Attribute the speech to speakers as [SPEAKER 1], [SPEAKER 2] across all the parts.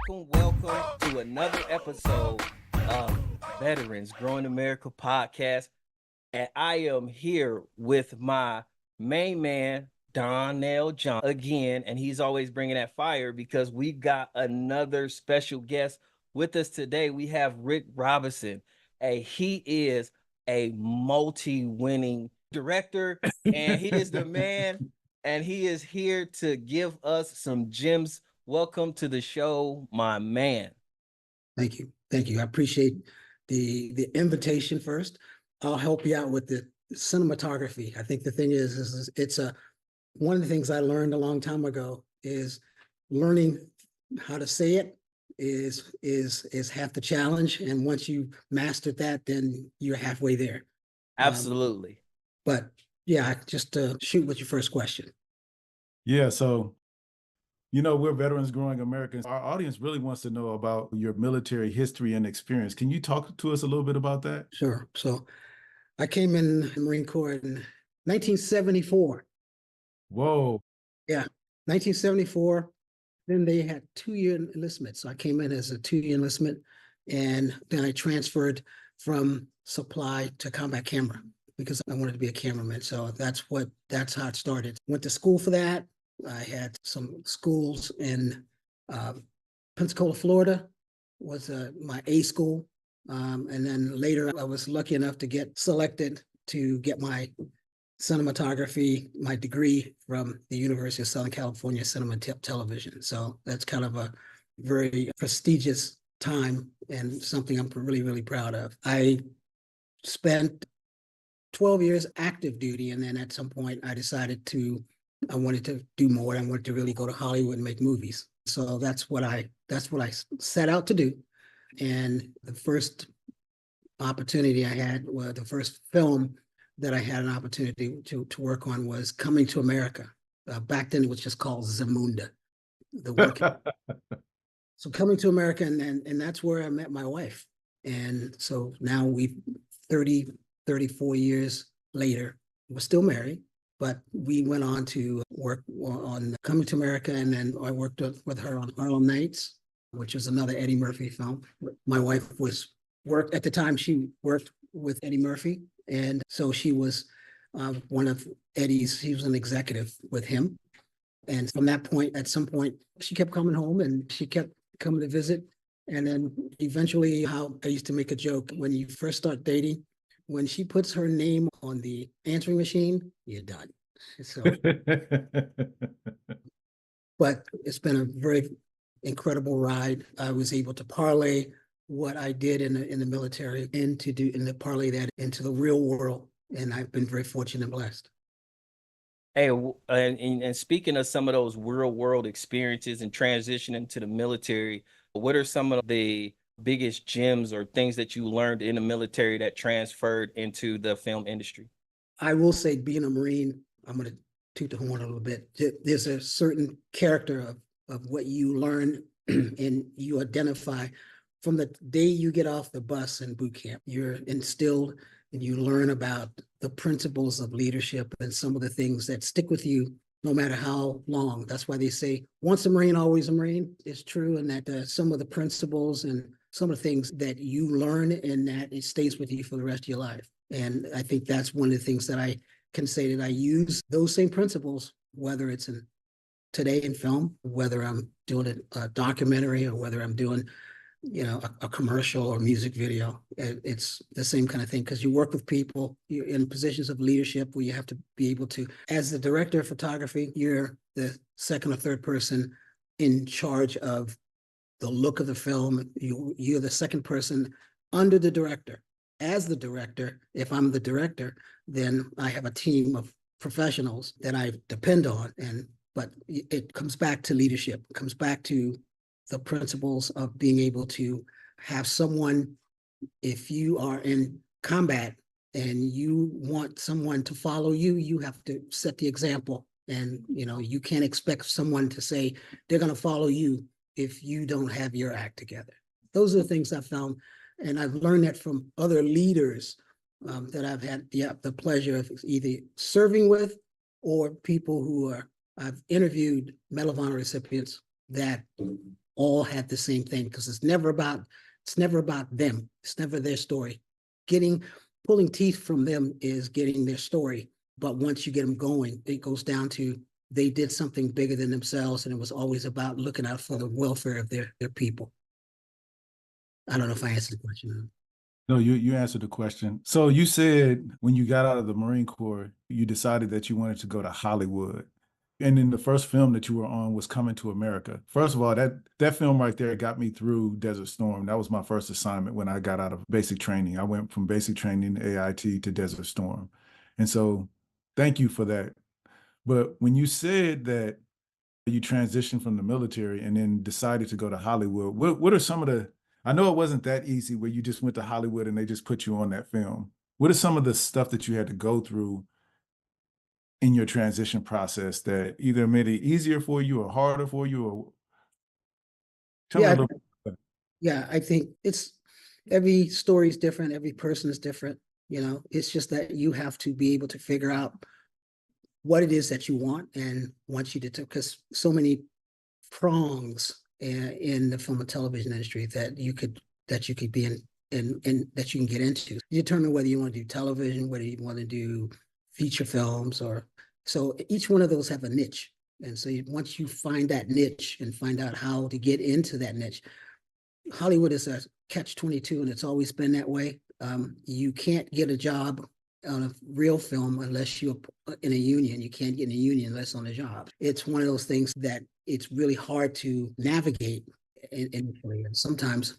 [SPEAKER 1] Welcome to another episode of Veterans Growing America podcast. And I am here with my main man, Donnell Johns, again. And he's always bringing that fire because we got another special guest with us today. We have Rick Robinson. He is a multi-winning director, and he is the man, and he is here to give us some gems. Welcome to the show, my man.
[SPEAKER 2] Thank you. Thank you. I appreciate the invitation first. I'll help you out with the cinematography. I think the thing is it's one of the things I learned a long time ago is learning how to say it is half the challenge. And once you mastered that, then you're halfway there.
[SPEAKER 1] Absolutely.
[SPEAKER 2] But yeah, just to shoot with your first question.
[SPEAKER 3] Yeah, so we're Veterans Growing Americans. Our audience really wants to know about your military history and experience. Can you talk to us a little bit about that?
[SPEAKER 2] Sure. So I came in the Marine Corps in 1974.
[SPEAKER 3] Whoa.
[SPEAKER 2] Yeah, 1974. Then they had 2-year enlistment. So I came in as a 2-year enlistment, and then I transferred from supply to combat camera because I wanted to be a cameraman. So that's how it started. Went to school for that. I had some schools in Pensacola, Florida, was my A school. And then later I was lucky enough to get selected to get my cinematography, my degree from the University of Southern California Cinema Television. So that's kind of a very prestigious time and something I'm really, really proud of. I spent 12 years active duty, and then at some point I decided I wanted to do more. I wanted to really go to Hollywood and make movies. So that's what I set out to do. And the first opportunity I had, well, the first film that I had an opportunity to work on was Coming to America. Back then it was just called Zamunda. So Coming to America, and that's where I met my wife. And so now 34 years later, we're still married, but we went on to work on Coming to America, and then I worked with her on Harlem Nights, which was another Eddie Murphy film. My wife worked at the time, she worked with Eddie Murphy, and so she was one of Eddie's, he was an executive with him. And from that point, at some point, she kept coming home and she kept coming to visit. And then eventually, how I used to make a joke, when you first start dating, when she puts her name on the answering machine, you're done. So, but it's been a very incredible ride. I was able to parlay what I did in the military and parlay that into the real world, and I've been very fortunate and blessed.
[SPEAKER 1] Hey, and speaking of some of those real world experiences and transitioning to the military, what are some of the biggest gems or things that you learned in the military that transferred into the film industry?
[SPEAKER 2] I will say, being a Marine, I'm going to toot the horn a little bit. There's a certain character of what you learn and you identify from the day you get off the bus in boot camp. You're instilled and you learn about the principles of leadership and some of the things that stick with you no matter how long. That's why they say once a Marine, always a Marine. It's true, and that some of the principles and some of the things that you learn and that it stays with you for the rest of your life. And I think that's one of the things that I can say that I use those same principles, whether it's today in film, whether I'm doing a documentary or whether I'm doing a commercial or music video. It's the same kind of thing, because you work with people, you're in positions of leadership where you have to be able to, as the director of photography, you're the second or third person in charge of the look of the film. You're the second person under the director. As the director, if I'm the director, then I have a team of professionals that I depend on. But it comes back to leadership. It comes back to the principles of being able to have someone, if you are in combat and you want someone to follow you, you have to set the example. And, you can't expect someone to say they're going to follow you if you don't have your act together. Those are the things I found. And I've learned that from other leaders that I've had the pleasure of either serving with or people who I've interviewed Medal of Honor recipients that all have the same thing, because it's never about them. It's never their story. Pulling teeth from them is getting their story. But once you get them going, it goes down to they did something bigger than themselves, and it was always about looking out for the welfare of their people. I don't know if I answered the question.
[SPEAKER 3] No, you answered the question. So you said when you got out of the Marine Corps, you decided that you wanted to go to Hollywood. And then the first film that you were on was Coming to America. First of all, that film right there got me through Desert Storm. That was my first assignment when I got out of basic training. I went from basic training, AIT, to Desert Storm. And so thank you for that. But when you said that you transitioned from the military and then decided to go to Hollywood, what are some of the, I know it wasn't that easy where you just went to Hollywood and they just put you on that film. What are some of the stuff that you had to go through in your transition process that either made it easier for you or harder for you? Or tell me a
[SPEAKER 2] Yeah,
[SPEAKER 3] little bit.
[SPEAKER 2] yeah, I think every story is different, every person is different. It's just that you have to be able to figure out what it is that you want and want you to, because so many prongs in the film and television industry that you could be in and that you can get into. You determine whether you want to do television, whether you want to do feature films, or so each one of those have a niche. And so once you find that niche and find out how to get into that niche, Hollywood is a catch-22, and it's always been that way. You can't get a job on a real film unless you're in a union. You can't get in a union unless on a job. It's one of those things that it's really hard to navigate initially. And sometimes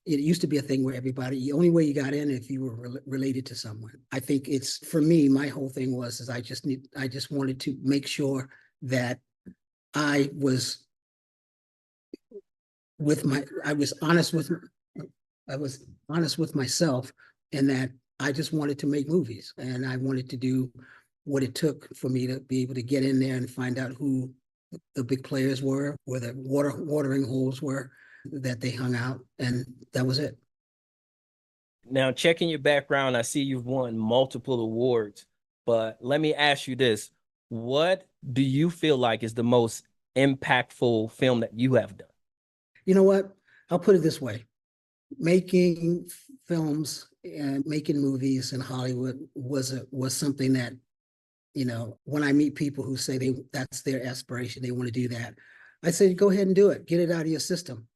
[SPEAKER 2] it used to be a thing where the only way you got in if you were related to someone. I think for me, my whole thing was I just wanted to make sure that I was honest with myself, and that I just wanted to make movies, and I wanted to do what it took for me to be able to get in there and find out who the big players were, where the watering holes were that they hung out, and that was it.
[SPEAKER 1] Now, checking your background, I see you've won multiple awards, but let me ask you this. What do you feel like is the most impactful film that you have done?
[SPEAKER 2] You know what? I'll put it this way. Making films and making movies in Hollywood was something that, when I meet people who say that's their aspiration, they want to do that, I say, go ahead and do it. Get it out of your system.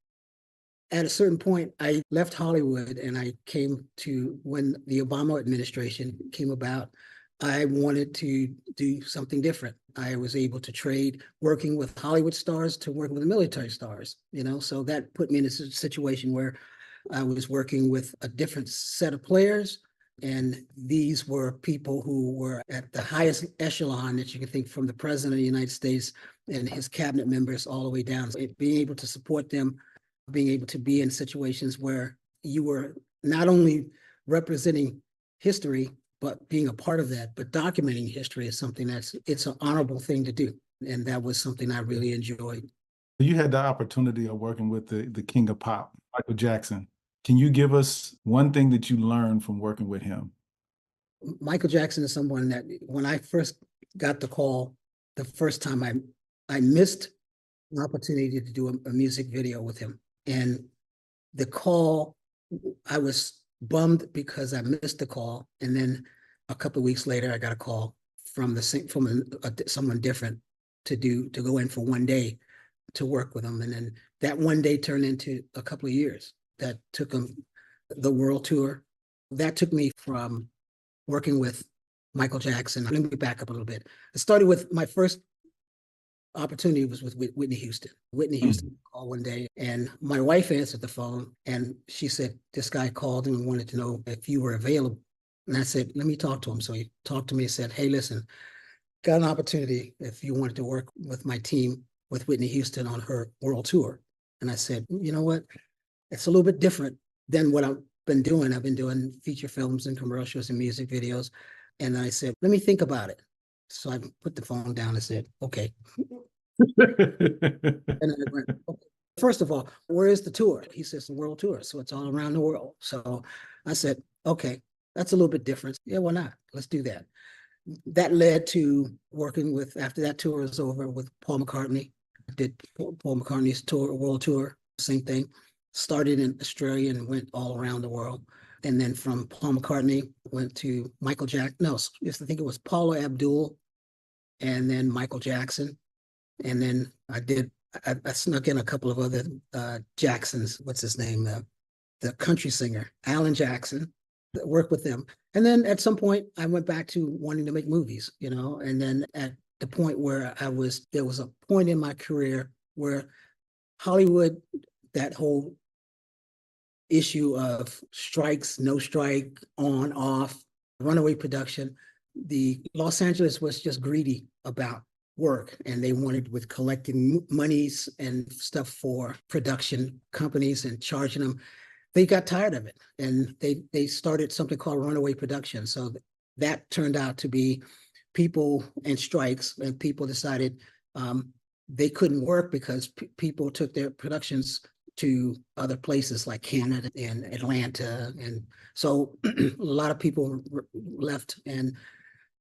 [SPEAKER 2] At a certain point, I left Hollywood and I came to, when the Obama administration came about, I wanted to do something different. I was able to trade working with Hollywood stars to working with military stars, so that put me in a situation where I was working with a different set of players. And these were people who were at the highest echelon that you can think, from the president of the United States and his cabinet members all the way down. So being able to support them, being able to be in situations where you were not only representing history, but being a part of that, but documenting history is something it's an honorable thing to do. And that was something I really enjoyed.
[SPEAKER 3] You had the opportunity of working with the king of pop, Michael Jackson. Can you give us one thing that you learned from working with him?
[SPEAKER 2] Michael Jackson is someone that when I first got the call, the first time I missed an opportunity to do a music video with him. And the call, I was bummed because I missed the call. And then a couple of weeks later, I got a call from someone different to go in for one day to work with him. And then that one day turned into a couple of years. That took him the world tour. That took me from working with Michael Jackson. Let me back up a little bit. It started with my first opportunity was with Whitney Houston. Whitney Houston called one day, and my wife answered the phone, and she said, this guy called and wanted to know if you were available. And I said, let me talk to him. So he talked to me and said, hey, listen, got an opportunity if you wanted to work with my team with Whitney Houston on her world tour. And I said, you know what? It's a little bit different than what I've been doing. I've been doing feature films and commercials and music videos. And I said, let me think about it. So I put the phone down and said, okay. And I went, okay. First of all, where is the tour? He says the world tour. So it's all around the world. So I said, okay, that's a little bit different. Yeah, why not? Let's do that. That led to working with, after that tour was over, with Paul McCartney. I did Paul McCartney's tour, world tour. same thing. Started in Australia and went all around the world. And then from Paul McCartney, went to Michael Jackson. No, I think it was Paula Abdul and then Michael Jackson. And then I snuck in a couple of other Jacksons. What's his name? The country singer, Alan Jackson, worked with them. And then at some point, I went back to wanting to make movies, and then at the point where there was a point in my career where Hollywood, that whole issue of strikes, no strike, on, off, runaway production, the Los Angeles was just greedy about work, and they wanted with collecting monies and stuff for production companies and charging them. They got tired of it, and they started something called runaway production. So that turned out to be people and strikes, and people decided they couldn't work because people took their productions to other places like Canada and Atlanta. And so a lot of people left. And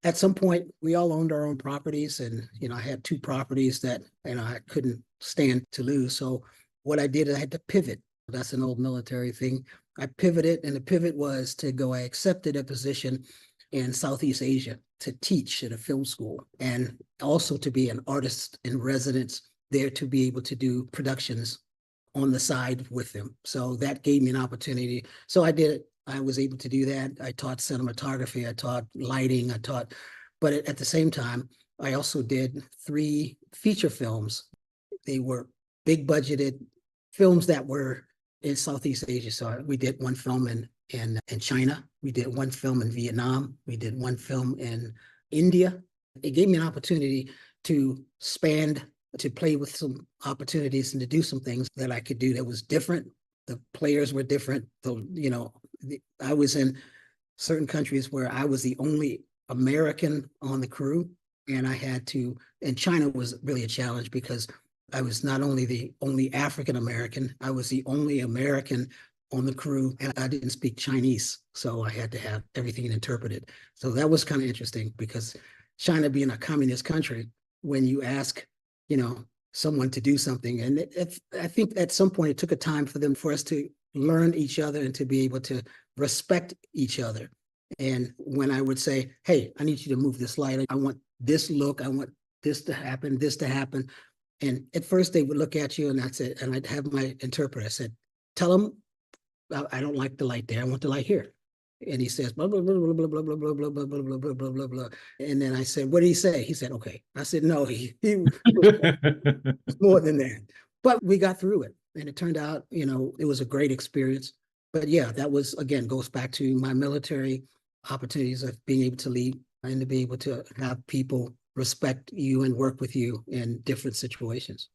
[SPEAKER 2] at some point, we all owned our own properties. And, I had 2 properties that, I couldn't stand to lose. So what I did, I had to pivot. That's an old military thing. I pivoted, and the pivot was to go, I accepted a position in Southeast Asia to teach at a film school, and also to be an artist in residence there, to be able to do productions on the side with them. So that gave me an opportunity. So I did it. I was able to do that. I taught cinematography, I taught lighting, but at the same time, I also did 3 feature films. They were big budgeted films that were in Southeast Asia. So we did 1 film in China. We did 1 film in Vietnam. We did 1 film in India. It gave me an opportunity to play with some opportunities and to do some things that I could do that was different. The players were different. I was in certain countries where I was the only American on the crew, and and China was really a challenge because I was not only the only African American, I was the only American on the crew, and I didn't speak Chinese. So I had to have everything interpreted. So that was kind of interesting, because China being a communist country, when you ask, someone to do something, and I think at some point it took a time for us to learn each other and to be able to respect each other. And when I would say, hey, I need you to move this light, I want this look, I want this to happen, this to happen. And at first they would look at you, and I'd have my interpreter. I said, tell them I don't like the light there. I want the light here. And he says, blah, blah, blah, blah, blah, blah, blah, blah, blah, blah, blah, blah, blah, blah, blah. And then I said, what did he say? He said, okay. I said, no, he was more than that. But we got through it. And it turned out, it was a great experience. But yeah, that was, again, goes back to my military opportunities of being able to lead and to be able to have people respect you and work with you in different situations.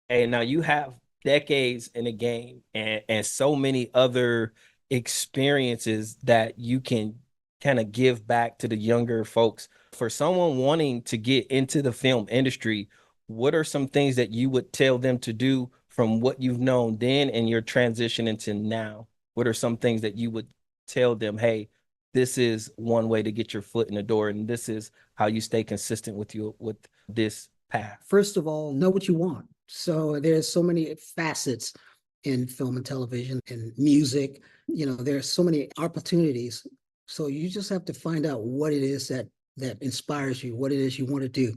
[SPEAKER 1] And now you have decades in the game and so many other experiences that you can kind of give back to the younger folks. For someone wanting to get into the film industry, what are some things that you would tell them to do from what you've known then and your transition into now? What are some things that you would tell them, hey, this is one way to get your foot in the door, and this is how you stay consistent with this path?
[SPEAKER 2] First of all, know what you want. So there's so many facets in film and television and music. There's so many opportunities. So you just have to find out what it is that inspires you, what it is you want to do,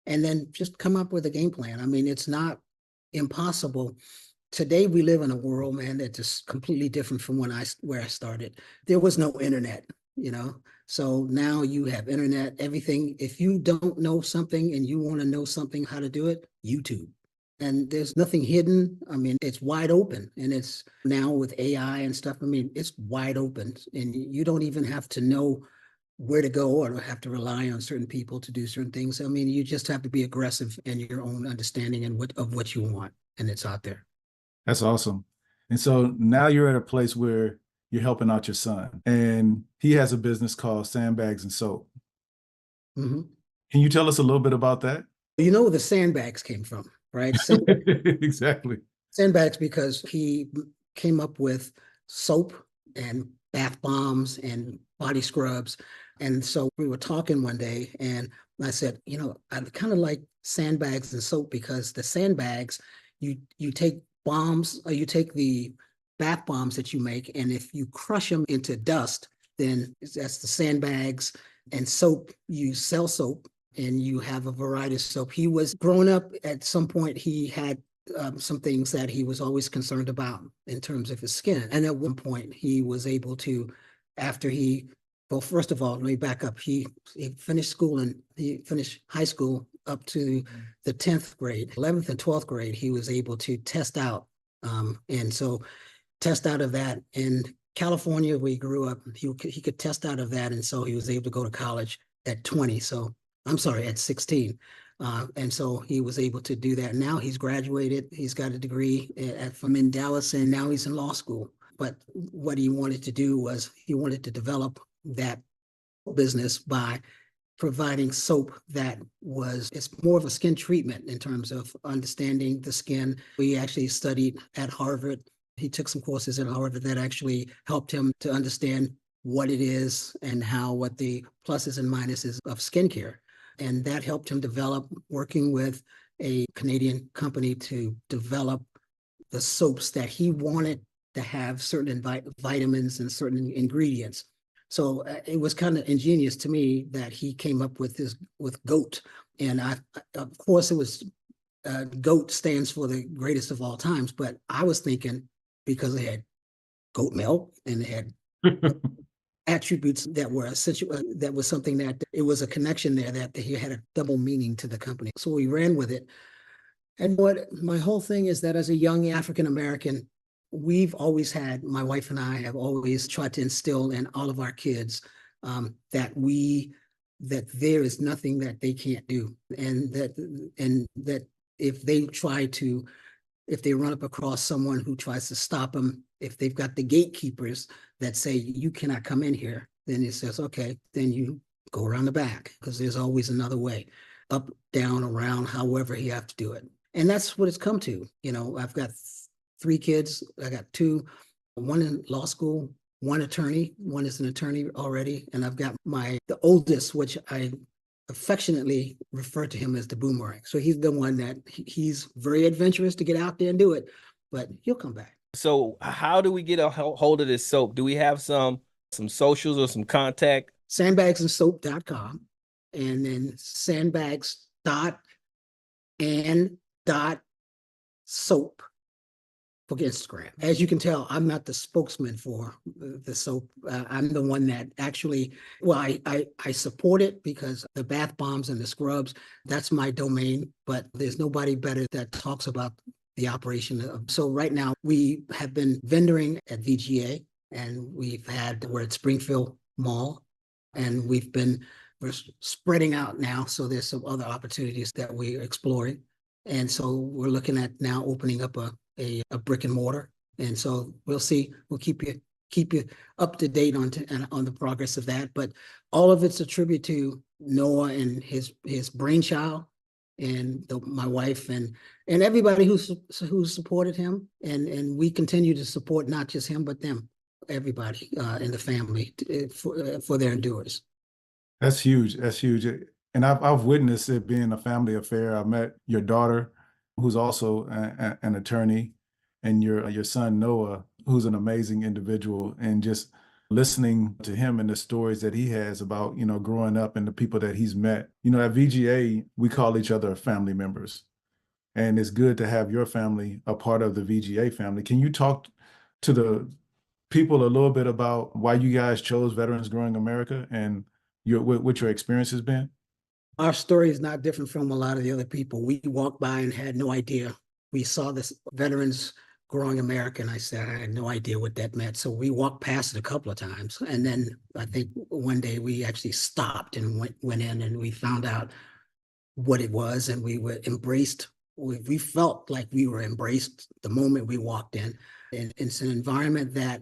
[SPEAKER 2] and then just come up with a game plan. I mean, it's not impossible. Today we live in a world, man, that's just completely different from where I started. There was no internet, So now you have internet, everything. If you don't know something and you want to know something, how to do it, YouTube. And there's nothing hidden. I mean, it's wide open. And it's now with AI and stuff, I mean, it's wide open. And you don't even have to know where to go or have to rely on certain people to do certain things. I mean, you just have to be aggressive in your own understanding of what you want. And it's out there.
[SPEAKER 3] That's awesome. And so now you're at a place where you're helping out your son, and he has a business called Sandbags and Soap.
[SPEAKER 2] Mm-hmm.
[SPEAKER 3] Can you tell us a little bit about that?
[SPEAKER 2] You know where the sandbags came from, right?
[SPEAKER 3] Exactly.
[SPEAKER 2] Sandbags, because he came up with soap and bath bombs and body scrubs. And so we were talking one day, and I said, I kind of like sandbags and soap, because the sandbags, you take bombs, you take the bath bombs that you make, and if you crush them into dust, then that's the sandbags. And soap, you sell soap and you have a variety of soap. He was growing up, at some point, he had some things that he was always concerned about in terms of his skin. And at one point, he was able to, after he, well, first of all, let me back up. He finished school, and he finished high school up to the 10th grade. 11th and 12th grade, he was able to test out. And so test out of that. In California, where he grew up, he could test out of that. And so he was able to go to college at 20. So I'm sorry, at 16. And so he was able to do that. Now he's graduated. He's got a degree from in Dallas, and now he's in law school. But what he wanted to do was he wanted to develop that business by providing soap that it's more of a skin treatment in terms of understanding the skin. We actually studied at Harvard. He took some courses at Harvard that actually helped him to understand what it is and what the pluses and minuses of skincare. And that helped him develop, working with a Canadian company to develop the soaps that he wanted to have certain vitamins and certain ingredients. So it was kind of ingenious to me that he came up with GOAT. And of course, it was GOAT stands for the greatest of all times. But I was thinking, because it had goat milk and it had attributes that were essential, that was something that it was a connection there, that he had a double meaning to the company. So we ran with it. And what my whole thing is that as a young African American, we've always had, my wife and I have always tried to instill in all of our kids that there is nothing that they can't do, and that if they run up across someone who tries to stop them, if they've got the gatekeepers that say you cannot come in here, then it says, okay, then you go around the back, because there's always another way, up, down, around, however you have to do it. And that's what it's come to. I've got 3 kids. I got 2, one in law school, one attorney. One is an attorney already. And I've got the oldest, which I affectionately refer to him as the boomerang. So he's the one that he's very adventurous to get out there and do it, but he'll come back.
[SPEAKER 1] So how do we get a hold of this soap? Do we have some socials or some contact?
[SPEAKER 2] Sandbagsandsoap.com, and then sandbags.and.soap for Instagram. As you can tell, I'm not the spokesman for the soap. I'm the one that actually, I support it, because the bath bombs and the scrubs, that's my domain, but there's nobody better that talks about the operation. So right now we have been vendoring at VGA, and we're at Springfield Mall, and we're spreading out now. So there's some other opportunities that we're exploring. And so we're looking at now opening up a brick and mortar. And so we'll see, we'll keep you up to date on the progress of that. But all of it's a tribute to Noah and his brainchild, and my wife and everybody who supported him. And we continue to support not just him, but them, everybody in the family for their endurance.
[SPEAKER 3] That's huge. That's huge. And I've witnessed it being a family affair. I met your daughter, who's also an attorney, and your son, Noah, who's an amazing individual, and just listening to him and the stories that he has about, growing up and the people that he's met. At VGA, we call each other family members. And it's good to have your family a part of the VGA family. Can you talk to the people a little bit about why you guys chose Veterans Growing America and what your experience has been?
[SPEAKER 2] Our story is not different from a lot of the other people. We walked by and had no idea. We saw this Veterans Growing America, and I said, I had no idea what that meant. So we walked past it a couple of times. And then I think one day we actually stopped and went in, and we found out what it was, and we were embraced. We felt like we were embraced the moment we walked in. And it's an environment that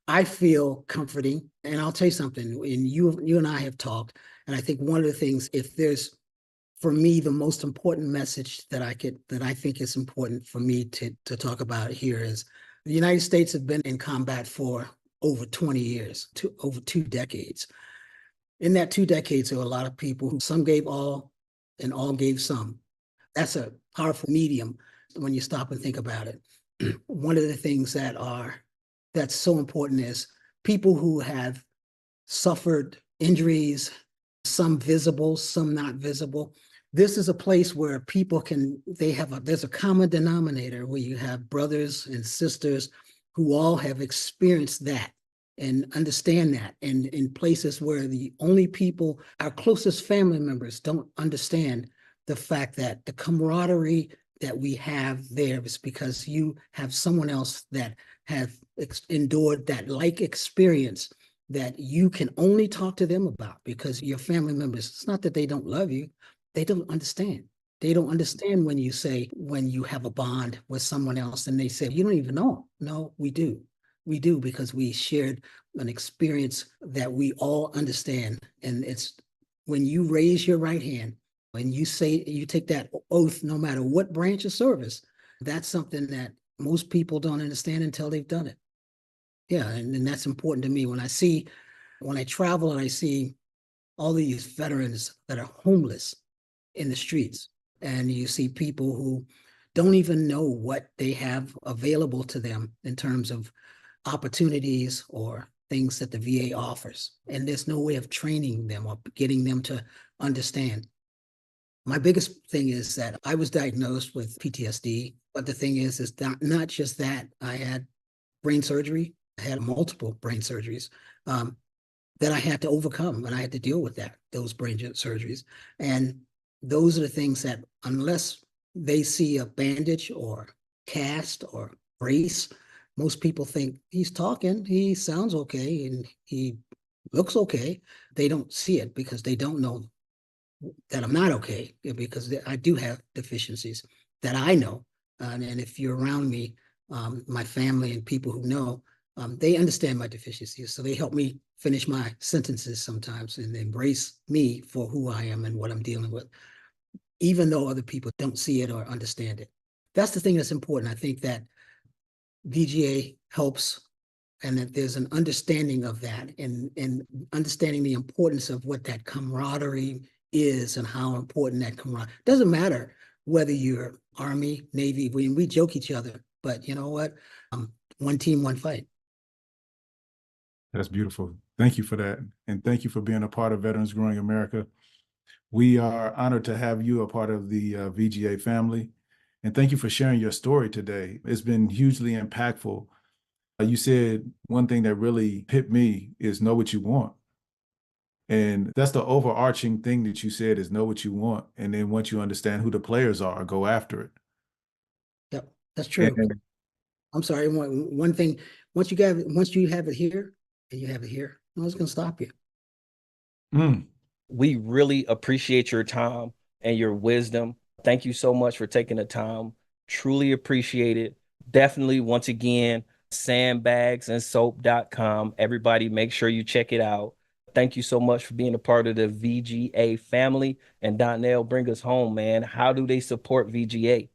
[SPEAKER 2] I feel comforting. And I'll tell you something, and you and I have talked, and I think one of the things, if there's, for me, the most important message that I think is important for me to talk about here is the United States have been in combat for over 20 years, over 2 decades. In that 2 decades, there were a lot of people who, some gave all and all gave some. That's a powerful medium when you stop and think about it. one of the things that's so important is people who have suffered injuries, some visible, some not visible. This is a place where people there's a common denominator where you have brothers and sisters who all have experienced that and understand that. And in places where the only people, our closest family members, don't understand the fact that the camaraderie that we have there is because you have someone else that have endured that like experience that you can only talk to them about, because your family members, it's not that they don't love you, they don't understand. They don't understand when you have a bond with someone else and they say, you don't even know. No, we do. We do, because we shared an experience that we all understand. And it's when you raise your right hand, when you take that oath, no matter what branch of service, that's something that most people don't understand until they've done it. Yeah, and that's important to me. When I travel and I see all these veterans that are homeless in the streets, and you see people who don't even know what they have available to them in terms of opportunities or things that the VA offers, and there's no way of training them or getting them to understand. My biggest thing is that I was diagnosed with PTSD, but the thing is not just that. I had brain surgery. I had multiple brain surgeries that I had to overcome, and I had to deal with those brain surgeries. And those are the things that, unless they see a bandage or cast or brace, most people think he's talking, he sounds okay, and he looks okay. They don't see it because they don't know that I'm not okay, because I do have deficiencies that I know. And if you're around me, my family and people who know, they understand my deficiencies. So they help me finish my sentences sometimes and embrace me for who I am and what I'm dealing with, even though other people don't see it or understand it. That's the thing that's important. I think that VGA helps, and that there's an understanding of that, and understanding the importance of what that camaraderie is and how important that camaraderie. Doesn't matter whether you're Army, Navy, we joke each other, but you know what? One team, one fight.
[SPEAKER 3] That's beautiful. Thank you for that. And thank you for being a part of Veterans Growing America. We are honored to have you a part of the VGA family. And thank you for sharing your story today. It's been hugely impactful. You said one thing that really hit me is know what you want. And that's the overarching thing that you said, is know what you want. And then once you understand who the players are, go after it.
[SPEAKER 2] Yep, that's true.
[SPEAKER 3] And,
[SPEAKER 2] I'm sorry. One thing, once you have it here and you have it here, no one's going to stop you.
[SPEAKER 1] We really appreciate your time and your wisdom. Thank you so much for taking the time. Truly appreciate it. Definitely, once again, sandbagsandsoap.com. Everybody, make sure you check it out. Thank you so much for being a part of the VGA family. And Donnell, bring us home, man. How do they support VGA?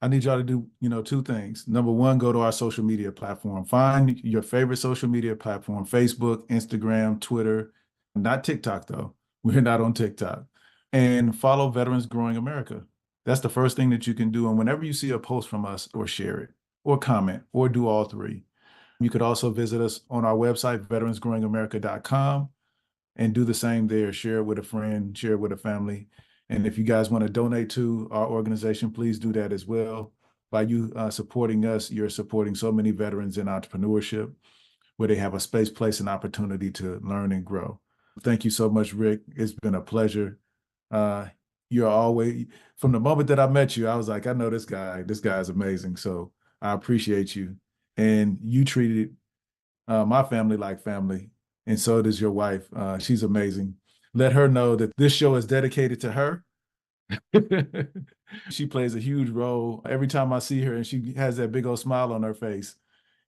[SPEAKER 3] I need y'all to do, two things. Number one, go to our social media platform. Find your favorite social media platform: Facebook, Instagram, Twitter. Not TikTok, though. We're not on TikTok. And follow Veterans Growing America. That's the first thing that you can do. And whenever you see a post from us, or share it, or comment, or do all three. You could also visit us on our website, veteransgrowingamerica.com, and do the same there. Share it with a friend, share it with a family. And if you guys want to donate to our organization, please do that as well. By you supporting us, you're supporting so many veterans in entrepreneurship, where they have a space, place, and opportunity to learn and grow. Thank you so much, Rick. It's been a pleasure. You're always, from the moment that I met you, I was like, I know this guy. This guy is amazing. So I appreciate you. And you treated my family like family, and so does your wife. She's amazing. Let her know that this show is dedicated to her. She plays a huge role every time I see her, and she has that big old smile on her face.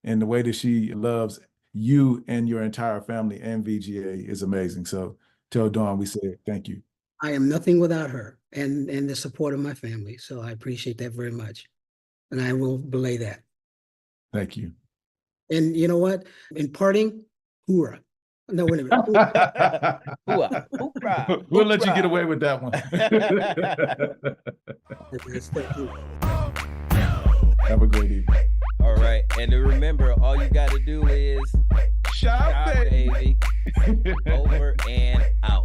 [SPEAKER 3] And the way that she loves you and your entire family and VGA is amazing. So tell Dawn we said thank you.
[SPEAKER 2] I am nothing without her and the support of my family. So I appreciate that very much. And I will belay that.
[SPEAKER 3] Thank you.
[SPEAKER 2] And you know what? In parting, hoorah. No, wait a minute.
[SPEAKER 1] Hoorah. Hoorah.
[SPEAKER 3] We'll let you get away with that one.
[SPEAKER 2] Thank you.
[SPEAKER 3] Have a great evening.
[SPEAKER 1] All right. And to remember, all you got to do is
[SPEAKER 3] Shop,
[SPEAKER 1] shop, baby. Over and out.